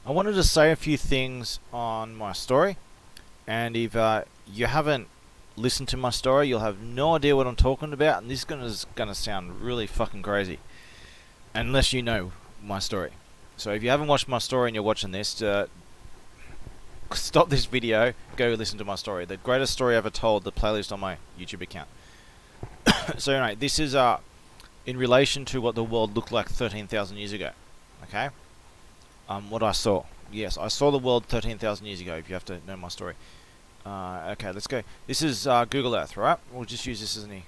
I wanted to say a few things on my story, and if you haven't listened to my story, you'll have no idea what I'm talking about, and this is gonna sound really fucking crazy, unless you know my story. So if you haven't watched my story and you're watching this, stop this video, go listen to my story. The greatest story ever told, the playlist on my YouTube account. So anyway, this is in relation to what the world looked like 13,000 years ago. Okay? What I saw. Yes, I saw the world 13,000 years ago, if you have to know my story. Okay, let's go. This is Google Earth, right? We'll just use this as an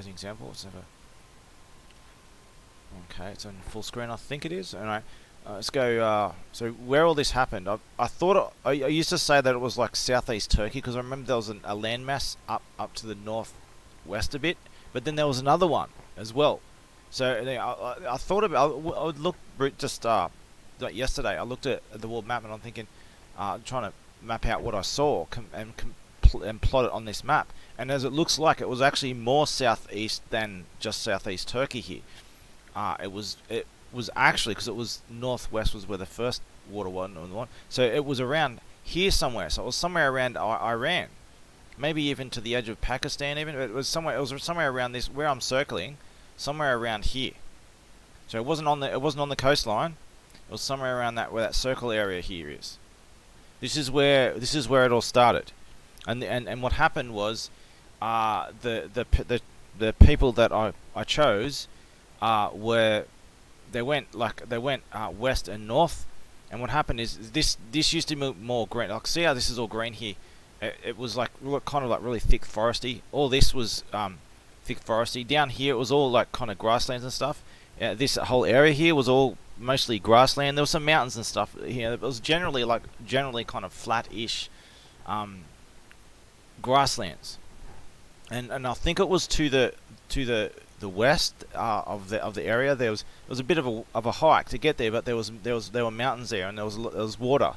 example. Okay, it's on full screen, I think it is. Alright, let's go. So where all this happened, I thought I used to say that it was like southeast Turkey, because I remember there was a landmass up to the northwest a bit, but then there was another one as well. So I thought about. I would look just like yesterday. I looked at the world map and I'm thinking, trying to map out what I saw and plot it on this map. And as it looks like, it was actually more southeast than just southeast Turkey here. It was actually, because it was northwest was where the first water was, so it was around here somewhere. So it was somewhere around Iran, maybe even to the edge of Pakistan. Even it was somewhere around this where I'm circling, somewhere around here. So it wasn't on the coastline. It was somewhere around where that circle area here is. This is where it all started, and what happened was, the people that I chose they went west and north, and what happened is this used to be more green. Like, see how this is all green here? It was like kind of like really thick foresty. All this was thick foresty. Down here it was all like kind of grasslands and stuff. This whole area here was all mostly grassland. There were some mountains and stuff here. It was generally kind of flat-ish grasslands, and I think it was to the west of the area. There was a bit of a hike to get there, but there were mountains there, and there was water,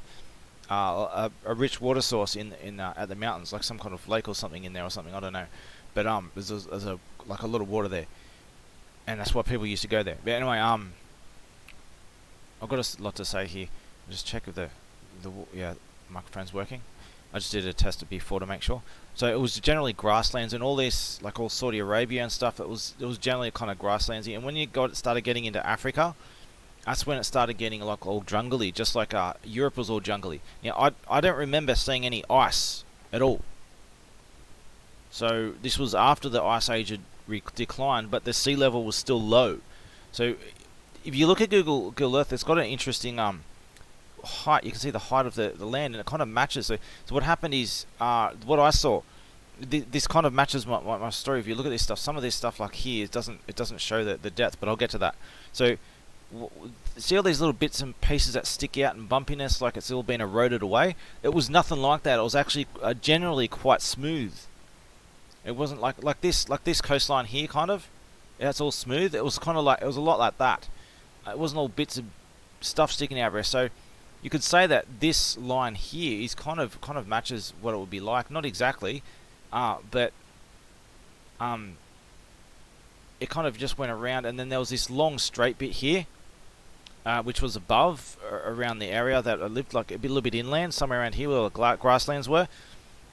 a rich water source in at the mountains, like some kind of lake or something in there or something. I don't know, but there's a lot of water there, and that's why people used to go there. But anyway, I've got a lot to say here. Just check if the microphone's working. I just did a test before to make sure. So it was generally grasslands and all this, like all Saudi Arabia and stuff. It was generally kind of grasslandsy. And when you started getting into Africa, that's when it started getting like all jungly, just like Europe was all jungly. I don't remember seeing any ice at all. So this was after the ice age had declined, but the sea level was still low. So if you look at Google Earth, it's got an interesting height. You can see the height of the land, and it kind of matches. So what happened is, what I saw, this kind of matches my story. If you look at this stuff, some of this stuff like here, it doesn't show the depth, but I'll get to that. So see all these little bits and pieces that stick out and bumpiness, like it's all been eroded away. It was nothing like that. It was actually generally quite smooth. It wasn't like this coastline here, kind of. It's all smooth. It was kind of like, it was a lot like that. It wasn't all bits of stuff sticking out there. So you could say that this line here is kind of matches what it would be like. Not exactly, but it kind of just went around, and then there was this long straight bit here, which was above around the area that I lived, like a little bit inland, somewhere around here where the grasslands were.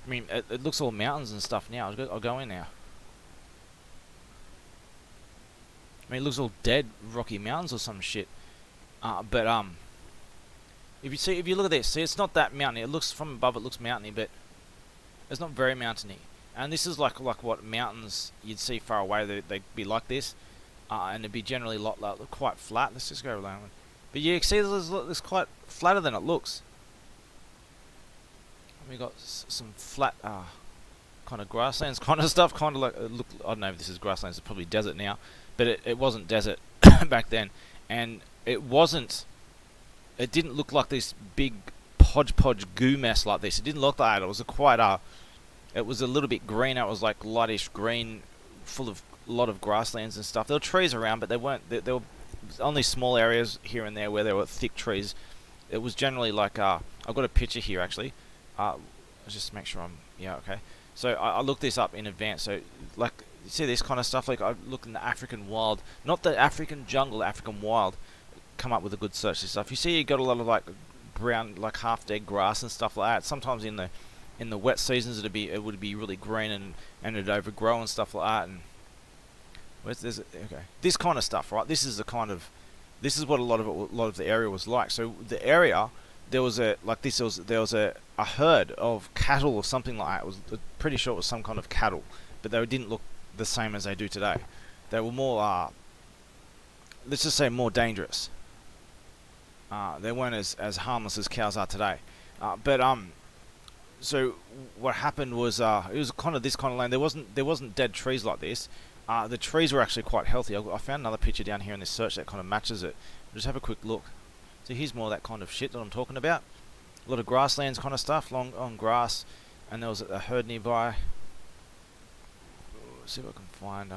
I mean, it looks all mountains and stuff now. I'll go in now. I mean, it looks all dead Rocky Mountains or some shit. But if you look at this, see, it's not that mountainy. It looks from above, it looks mountainy, but it's not very mountainy. And this is like what mountains you'd see far away. They'd be like this, and it'd be generally quite flat. Let's just go around. But you see, it's quite flatter than it looks. We got some flat kind of grasslands kind of stuff, kind of like I don't know if this is grasslands. It's probably desert now, but it wasn't desert back then, and it didn't look like this big hodgepodge goo mess like this. It didn't look like that. It was it was a little bit greener. It was like lightish green, full of a lot of grasslands and stuff. There were trees around, but there were only small areas here and there where there were thick trees. It was generally like I've got a picture here actually. Just make sure okay. So I looked this up in advance. So like, you see this kind of stuff. Like I look in the African wild, not the African jungle, African wild. Come up with a good search and stuff. You see, you got a lot of like brown, like half dead grass and stuff like that. Sometimes in the wet seasons it would be really green and it'd overgrow and stuff like that. And where's this? Okay, this kind of stuff, right? This is what a lot of the area was like. So the area, there was a herd of cattle or something like that. It was pretty sure it was some kind of cattle, but they didn't look the same as they do today. They were more, let's just say, more dangerous. They weren't as harmless as cows are today. So what happened was it was kind of this kind of land. There wasn't dead trees like this. The trees were actually quite healthy. I found another picture down here in this search that kind of matches it. Just have a quick look. So here's more of that kind of shit that I'm talking about. A lot of grasslands kind of stuff, long grass, and there was a herd nearby. Let's see if I can find.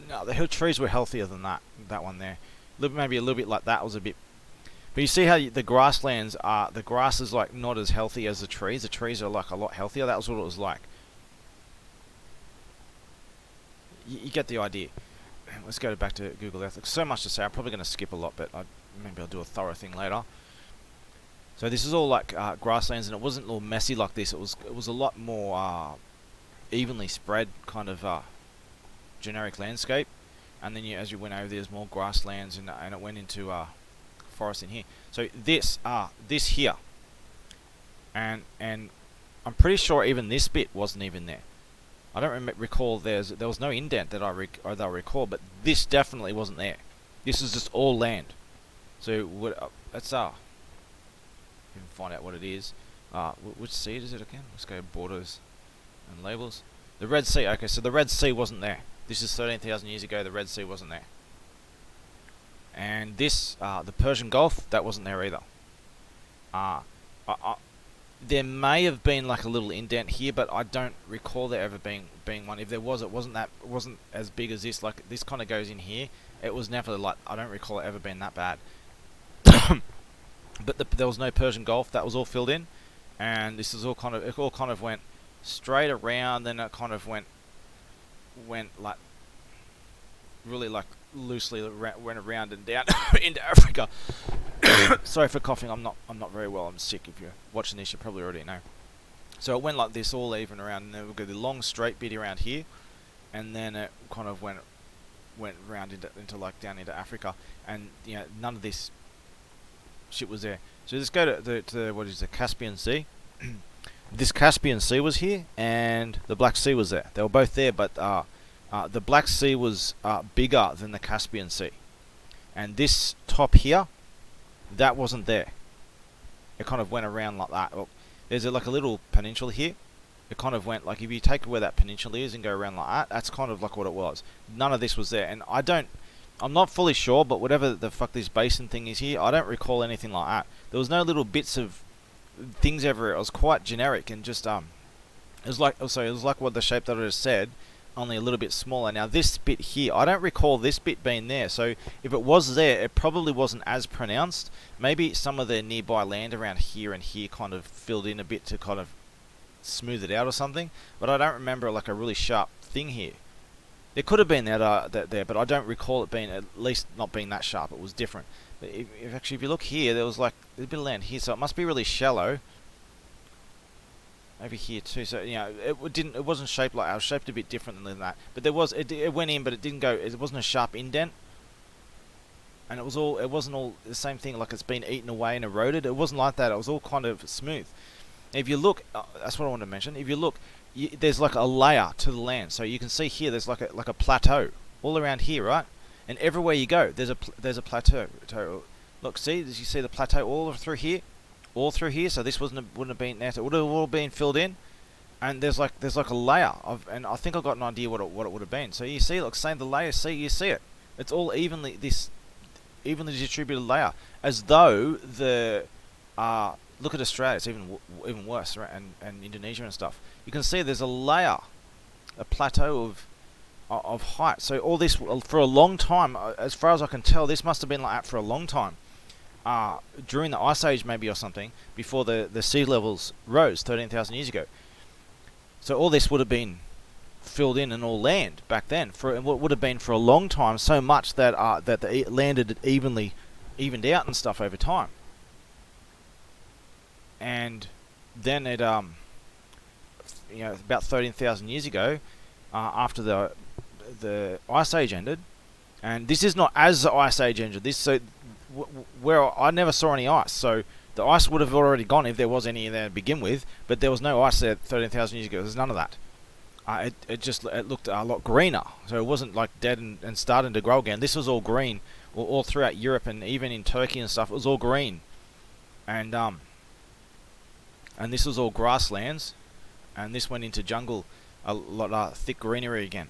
No, the hill trees were healthier than that one there. Maybe a little bit like that was a bit. But you see how the grasslands are. The grass is like not as healthy as the trees. The trees are like a lot healthier. That was what it was like. You get the idea. Let's go back to Google Earth. So much to say. I'm probably going to skip a lot, but maybe I'll do a thorough thing later. So this is all like grasslands, and it wasn't all messy like this. It was a lot more evenly spread kind of generic landscape. And then as you went over, there's more grasslands, and it went into forest in here. So this here, and I'm pretty sure even this bit wasn't even there. I don't recall there was no indent that I recall, but this definitely wasn't there. This is just all land. So let's even find out what it is. Which sea is it again? Let's go borders and labels. The Red Sea. Okay, so the Red Sea wasn't there. This is 13,000 years ago. The Red Sea wasn't there. And this, the Persian Gulf, that wasn't there either. There may have been like a little indent here, but I don't recall there ever being one. If there was, it wasn't as big as this. Like this kind of goes in here. It was never like, I don't recall it ever being that bad. But there was no Persian Gulf. That was all filled in, and this is all kind of went straight around. Then it kind of went like really like loosely went around and down into Africa. Sorry for coughing. I'm not very well. I'm sick. If you're watching this, you probably already know. So it went like this all even around, and then we'll go the long straight bit around here, and then it kind of went round into like down into Africa, and none of this shit was there. So let's go to what is the Caspian Sea. This Caspian Sea was here, and the Black Sea was there. They were both there, but the Black Sea was bigger than the Caspian Sea, and this top here, that wasn't there. It kind of went around like that. Well, there's like a little peninsula here. It kind of went like, if you take where that peninsula is and go around like that, that's kind of like what it was. None of this was there, and I'm not fully sure, but whatever the fuck this basin thing is here, I don't recall anything like that. There was no little bits of things everywhere. It was quite generic and just it was like what the shape that I just said, only a little bit smaller. Now this bit here, I don't recall this bit being there. So if it was there, it probably wasn't as pronounced. Maybe some of the nearby land around here and here kind of filled in a bit to kind of smooth it out or something. But I don't remember like a really sharp thing here. There could have been that there, but I don't recall it being, at least not being that sharp. It was different. But if you look here, there was like a bit of land here, so it must be really shallow. Over here too, so it wasn't shaped like ours. Shaped a bit different than that. But it went in, but it didn't go. It wasn't a sharp indent, and it wasn't all the same thing. Like it's been eaten away and eroded. It wasn't like that. It was all kind of smooth. If you look, that's what I wanted to mention. If you look, there's like a layer to the land. So you can see here, there's like a plateau all around here, right? And everywhere you go, there's a plateau. Look, see, you see the plateau all through here. All through here, so this wouldn't have been there. It would have all been filled in, and there's like a layer of, and I think I got an idea what it would have been. So you see, look, same the layer. See, you see it. It's all evenly distributed layer, as though the look at Australia. It's even worse, right? And Indonesia and stuff. You can see there's a layer, a plateau of height. So all this for a long time, as far as I can tell, this must have been like that for a long time. During the Ice Age maybe or something, before the sea levels rose 13,000 years ago. So all this would have been filled in and all land back then, for what would have been for a long time, so much that that the land had evenly evened out and stuff over time. And then it about 13,000 years ago, after the Ice Age ended, and this is not as the Ice Age ended. Where I never saw any ice, so the ice would have already gone if there was any there to begin with. But there was no ice there 13,000 years ago. There's none of that. It looked a lot greener, so it wasn't like dead and starting to grow again. This was all green, all throughout Europe and even in Turkey and stuff. It was all green, and this was all grasslands, and this went into jungle, a lot of thick greenery again.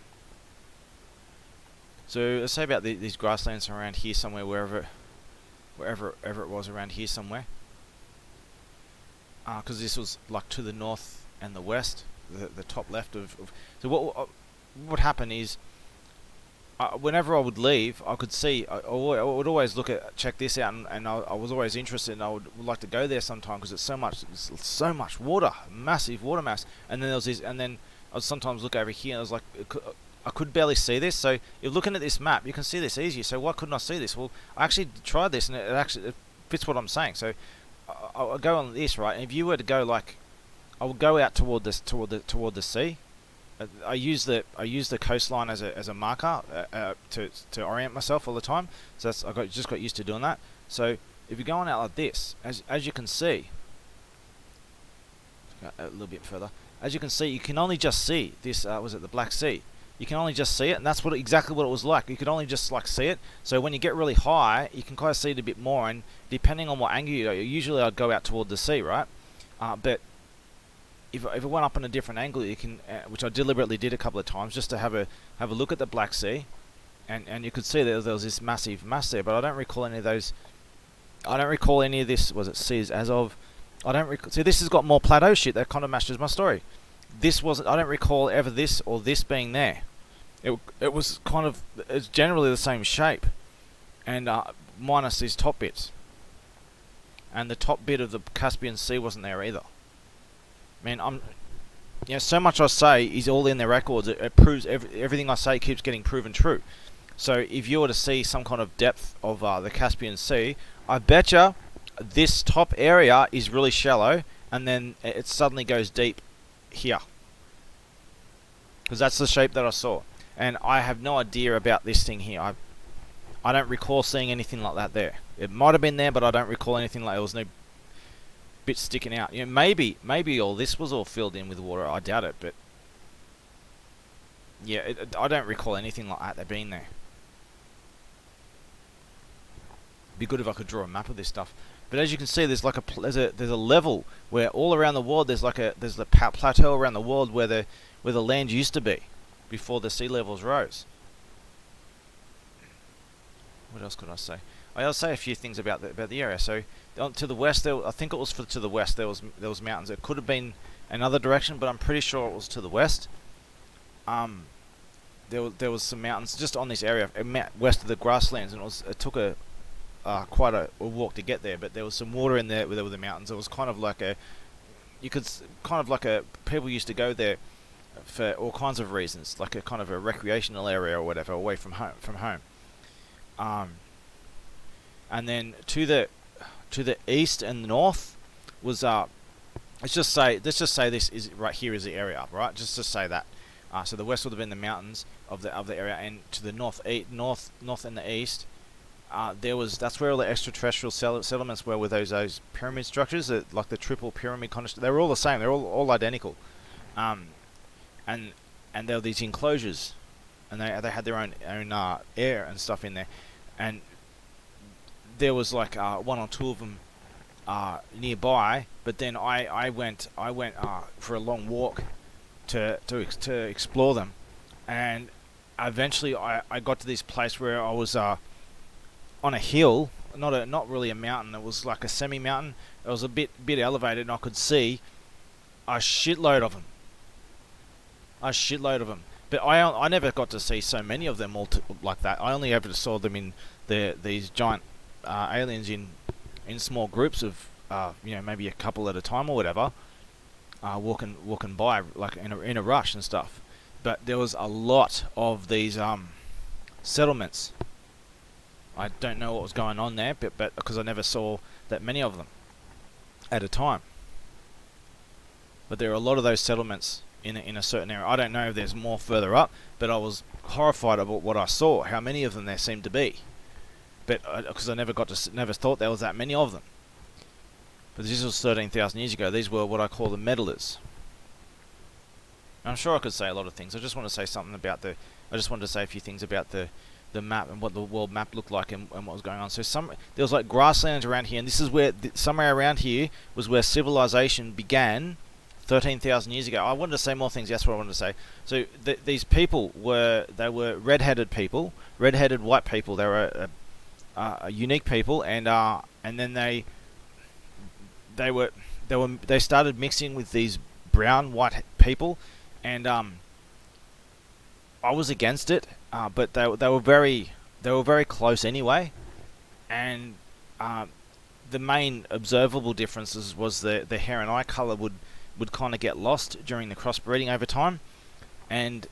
So let's say about these grasslands around here somewhere, wherever it was around here somewhere, because this was like to the north and the west, the top left of so what happened is, whenever I would leave, I could see, I would always check this out, and I was always interested, and I would like to go there sometime because it's so much water, massive water mass. And then there was this, and then I would sometimes look over here, and I was like, I could barely see this. So if looking at this map, you can see this easy. So why couldn't I see this? Well, I actually tried this, and it fits what I'm saying. So I'll go on this, right? And if you were to go like, I would go out toward the sea. I use the coastline as a marker to orient myself all the time. So just got used to doing that. So if you're going out like this, as you can see, a little bit further, as you can see, you can only just see this. Was it the Black Sea? You can only just see it, and that's exactly what it was like. You could only just like see it. So when you get really high, you can kind of see it a bit more, and depending on what angle you go, usually I'd go out toward the sea, right? But if it went up on a different angle, you can, which I deliberately did a couple of times, just to have a look at the Black Sea, and you could see there was this massive mass there. But I don't recall any of those. I don't recall any of this. Was it seas as of? I don't recall. See, this has got more plateau shit that kind of matches my story. This wasn't. I don't recall ever this or this being there. It was kind of. It's generally the same shape, and minus these top bits. And the top bit of the Caspian Sea wasn't there either. Man, so much I say is all in their records. It proves everything I say keeps getting proven true. So if you were to see some kind of depth of the Caspian Sea, I betcha this top area is really shallow, and then it suddenly goes deep here, because that's the shape that I saw. And I have no idea about this thing here. I don't recall seeing anything like that there. It might have been there, but I don't recall anything like. There was no bit sticking out. Maybe all this was all filled in with water. I doubt it, but yeah, I don't recall anything like that being there. Be good if I could draw a map of this stuff. But as you can see, there's like there's a level where all around the world there's the plateau around the world where the land used to be before the sea levels rose. What else could I say? I'll say a few things about the area. So to the west, I think it was to the west. There was mountains. It could have been another direction, but I'm pretty sure it was to the west. There was some mountains just on this area west of the grasslands, and it took quite a walk to get there. But there was some water in there where there were the mountains. It was kind of like people used to go there for all kinds of reasons, like a kind of a recreational area or whatever, away from home. And then to the east and north was let's just say this is right here is the area, right? Just to say that. So the west would have been the mountains of the area, and to the north and the east, that's where all the extraterrestrial settlements were, with those pyramid structures, like the triple pyramid kind of. They were all the same. They're all identical, and there were these enclosures, and they had their own air and stuff in there, and there was like one or two of them nearby. But then I went for a long walk to explore them, and eventually I got to this place where I was on a hill, not really a mountain. It was like a semi-mountain. It was a bit elevated, and I could see a shitload of them. But I never got to see so many of them all like that. I only ever saw them in these giant aliens in small groups of maybe a couple at a time or whatever, walking by like in a rush and stuff. But there was a lot of these settlements I don't know what was going on there, but because I never saw that many of them at a time. But there are a lot of those settlements in a certain area. I don't know if there's more further up, but I was horrified about what I saw, how many of them there seemed to be. But because I never thought there was that many of them. But this was 13,000 years ago. These were what I call the meddlers. I'm sure I could say a lot of things. I just want to say something about I just wanted to say a few things about the map and what the world map looked like and what was going on. So there was like grasslands around here, and this is where somewhere around here was where civilization began 13,000 years ago. I wanted to say more things. That's what I wanted to say. So these people were red-headed people, red-headed white people. They were a unique people, and then they started mixing with these brown white people, and I was against it, but they were very close anyway, and the main observable differences was the hair and eye color would kind of get lost during the crossbreeding over time, and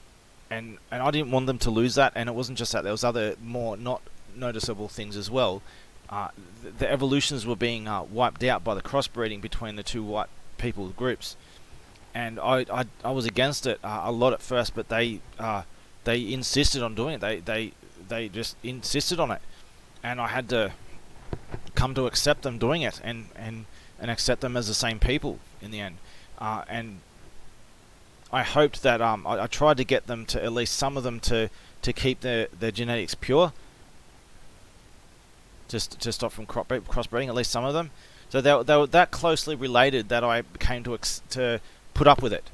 I didn't want them to lose that. And it wasn't just that; there was other more not noticeable things as well. The evolutions were being wiped out by the crossbreeding between the two white people groups, and I was against it a lot at first, but they insisted on doing it. They just insisted on it, and I had to come to accept them doing it and accept them as the same people in the end. And I hoped that I tried to get them to, at least some of them, to keep their genetics pure, just to stop from crossbreeding, at least some of them. So they were that closely related that I came to put up with it,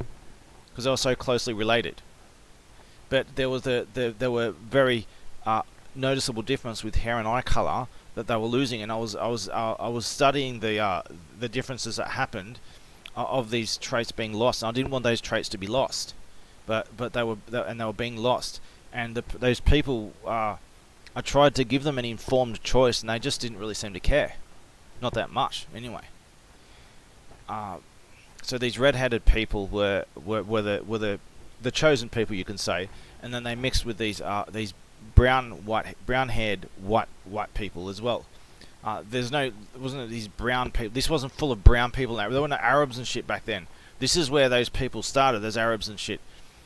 because they were so closely related. But there were very noticeable difference with hair and eye color that they were losing, and I was studying the differences that happened of these traits being lost. And I didn't want those traits to be lost, but they were being lost, and those people, I tried to give them an informed choice, and they just didn't really seem to care, not that much anyway. So these red-headed people were the chosen people, you can say, and then they mixed with these brown-haired white people as well. Wasn't these brown people? This wasn't full of brown people. There were no Arabs and shit back then. This is where those people started. There's Arabs and shit.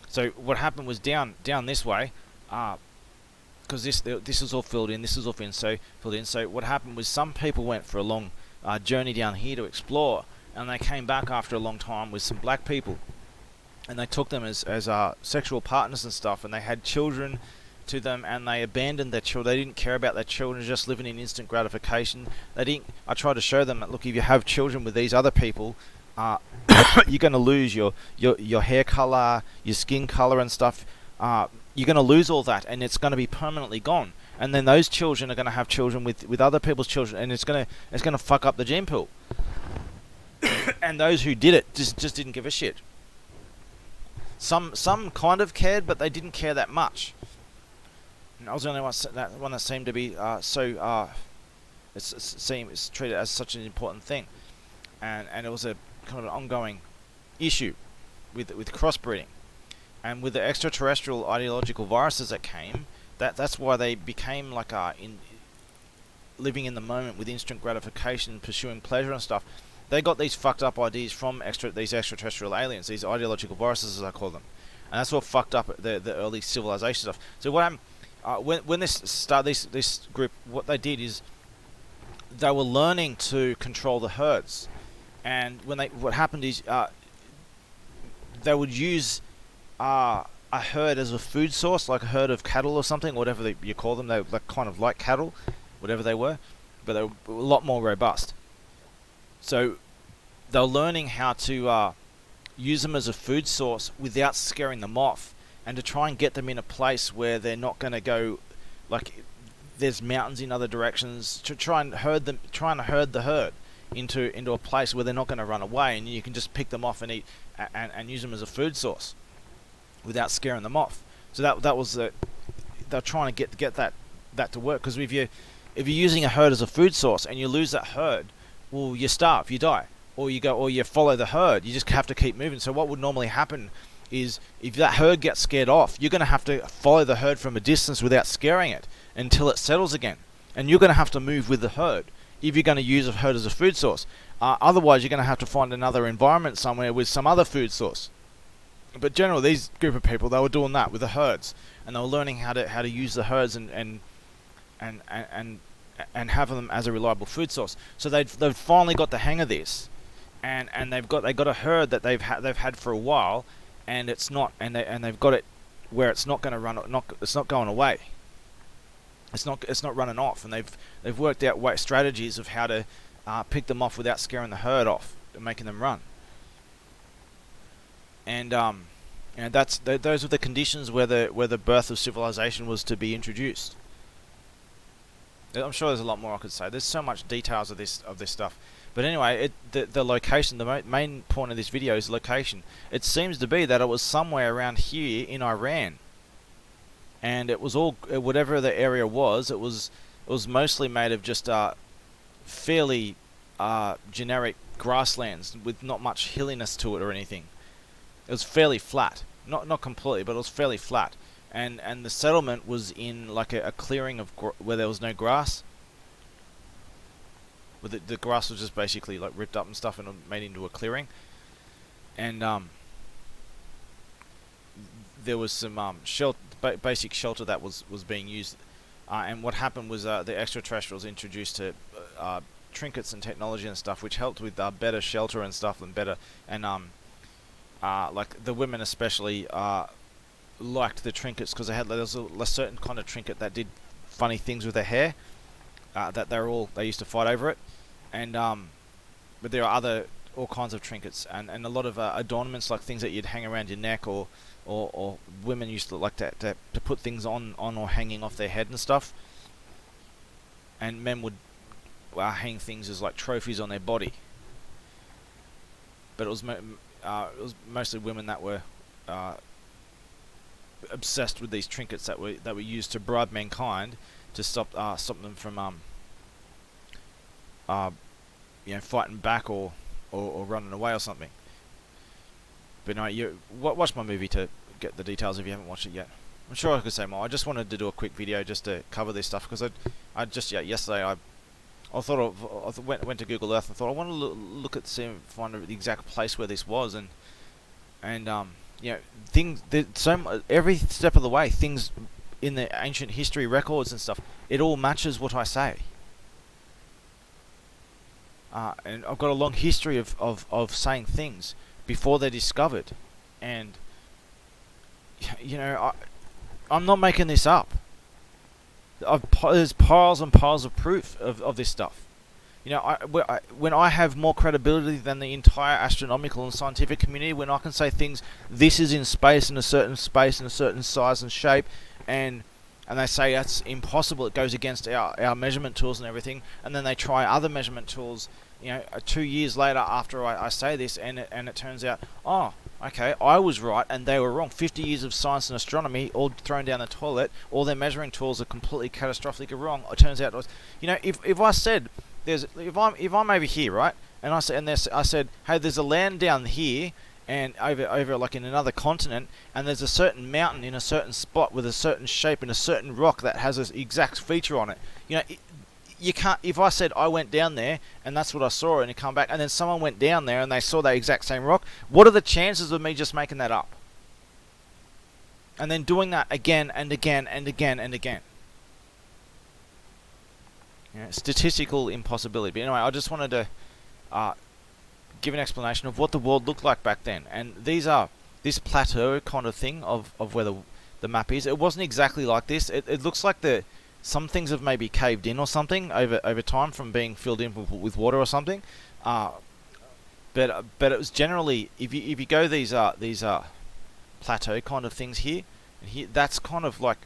So what happened was down this way, because this was all filled in. This was all filled in. So what happened was some people went for a long journey down here to explore, and they came back after a long time with some black people, and they took them as sexual partners and stuff, and they had children to them, and they abandoned their children. They didn't care about their children, just living in instant gratification. I tried to show them that, look, if you have children with these other people, you're going to lose your hair color, your skin color and stuff. You're going to lose all that, and it's going to be permanently gone. And then those children are going to have children with other people's children, and it's going to fuck up the gene pool. And those who did it just didn't give a shit. Some kind of cared, but they didn't care that much. And I was the only one that seemed to be it's treated as such an important thing, and it was a kind of an ongoing issue with crossbreeding, and with the extraterrestrial ideological viruses that came. That's why they became like living in the moment with instant gratification, pursuing pleasure and stuff. They got these fucked up ideas from these extraterrestrial aliens, these ideological viruses as I call them, and that's what fucked up the early civilization stuff. So what happened? When this group, what they did is they were learning to control the herds, and what happened is they would use a herd as a food source, like a herd of cattle or something, whatever you call them. They were kind of like cattle, whatever they were, but they were a lot more robust. So they were learning how to use them as a food source without scaring them off, and to try and get them in a place where they're not going to go, like there's mountains in other directions, to try and herd the herd into a place where they're not going to run away, and you can just pick them off and eat and use them as a food source without scaring them off. So that was they're trying to get that to work, because if you're using a herd as a food source and you lose that herd, well, you starve, you die, or you follow the herd. You just have to keep moving. So what would normally happen is, if that herd gets scared off, you're going to have to follow the herd from a distance without scaring it until it settles again. and you're going to have to move with the herd if you're going to use a herd as a food source. Otherwise, you're going to have to find another environment somewhere with some other food source. But generally, these group of people, they were doing that with the herds, and they were learning how to use the herds and have them as a reliable food source. So they've finally got the hang of this, and they've got a herd that they've had for a while, and it's not, and they've got it where it's not going to run, it's not going away. It's not running off, and they've worked out strategies of how to pick them off without scaring the herd off and making them run. And those were the conditions where the birth of civilization was to be introduced. I'm sure there's a lot more I could say. There's so much details of this stuff. But anyway, the location, the main point of this video is location. It seems to be that it was somewhere around here in Iran, and it was all, whatever the area was, it was mostly made of just fairly generic grasslands with not much hilliness to it or anything. It was fairly flat, not completely, but it was fairly flat. And the settlement was in like a clearing of where there was no grass. Where the grass was just basically like ripped up and stuff and made into a clearing. And there was some basic shelter that was being used. And what happened was the extraterrestrials introduced to trinkets and technology and stuff, which helped with better shelter and stuff like the women especially liked the trinkets because there was a certain kind of trinket that did funny things with their hair, that they used to fight over it, and but there are all kinds of trinkets and a lot of adornments, like things that you'd hang around your neck, or women used to like to put things on or hanging off their head and stuff, and men would hang things as like trophies on their body. But it was mostly women that were obsessed with these trinkets that were used to bribe mankind to stop them from fighting back or running away or something. But no, watch my movie to get the details if you haven't watched it yet. I'm sure I could say more. I just wanted to do a quick video just to cover this stuff because I just yesterday I went to Google Earth and thought I want to look at find the exact place where this was, and things, every step of the way, things in the ancient history records and stuff, it all matches what I say. And I've got a long history of saying things before they're discovered, and I'm not making this up. There's piles and piles of proof of this stuff. When I have more credibility than the entire astronomical and scientific community, when I can say things, this is in space, in a certain size and shape, and they say that's impossible, it goes against our measurement tools and everything, and then they try other measurement tools 2 years later after I say this, and it turns out, oh, okay, I was right and they were wrong. 50 years of science and astronomy all thrown down the toilet. All their measuring tools are completely catastrophically wrong. It turns out, if I said if I'm over here, right, and I said, hey, there's a land down here, and over like in another continent, and there's a certain mountain in a certain spot with a certain shape and a certain rock that has an exact feature on it. You can't. If I said I went down there and that's what I saw, and you come back, and then someone went down there and they saw that exact same rock, what are the chances of me just making that up? And then doing that again and again and again and again. Statistical impossibility. But anyway, I just wanted to give an explanation of what the world looked like back then. And this plateau kind of thing of where the map is. It wasn't exactly like this. It looks like some things have maybe caved in or something over time from being filled in with water or something. But it was generally, if you go these plateau kind of things here, and here, that's kind of like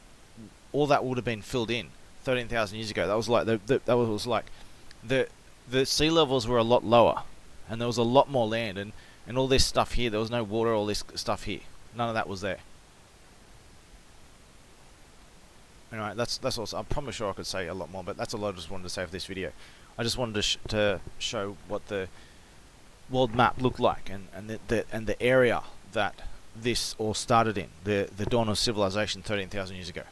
all that would have been filled in 13,000 years ago. That was like the sea levels were a lot lower, and there was a lot more land, and all this stuff here. There was no water. All this stuff here, none of that was there. Anyway, that's also. I'm probably sure I could say a lot more, but that's all I just wanted to say for this video. I just wanted to show what the world map looked like, and the area that this all started in, the dawn of civilization 13,000 years ago.